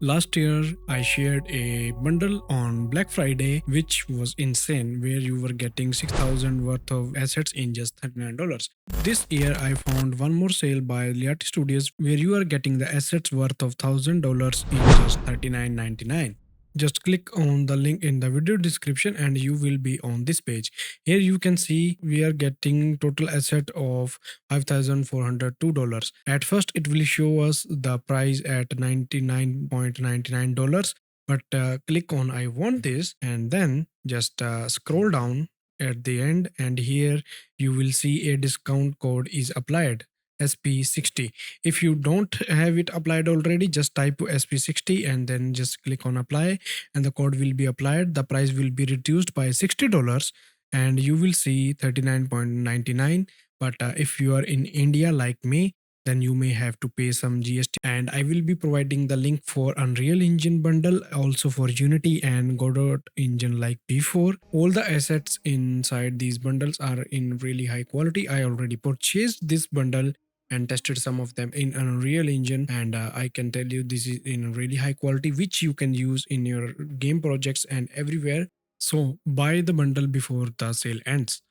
Last year, I shared a bundle on Black Friday, which was insane, where you were getting 6,000 worth of assets in just $39. This year, I found one more sale by Liati Studios, where you are getting the assets worth of $1,000 in just $39.99. Just click on the link in the video description and you will be on this page. Here you can see we are getting total asset of $5,402. At first, it will show us the price at $99.99, but click on I want this and then just scroll down at the end, and here you will see a discount code is applied. SP60. If you don't have it applied already, just type SP60 and then just click on apply, and the code will be applied. The price will be reduced by $60 and you will see 39.99. But if you are in India like me, then you may have to pay some GST. And I will be providing the link for Unreal Engine bundle, also for Unity and Godot Engine like before. All the assets inside these bundles are in really high quality. I already purchased this bundle and tested some of them in Unreal Engine, and I can tell you this is in really high quality, which you can use in your game projects and everywhere. So buy the bundle before the sale ends.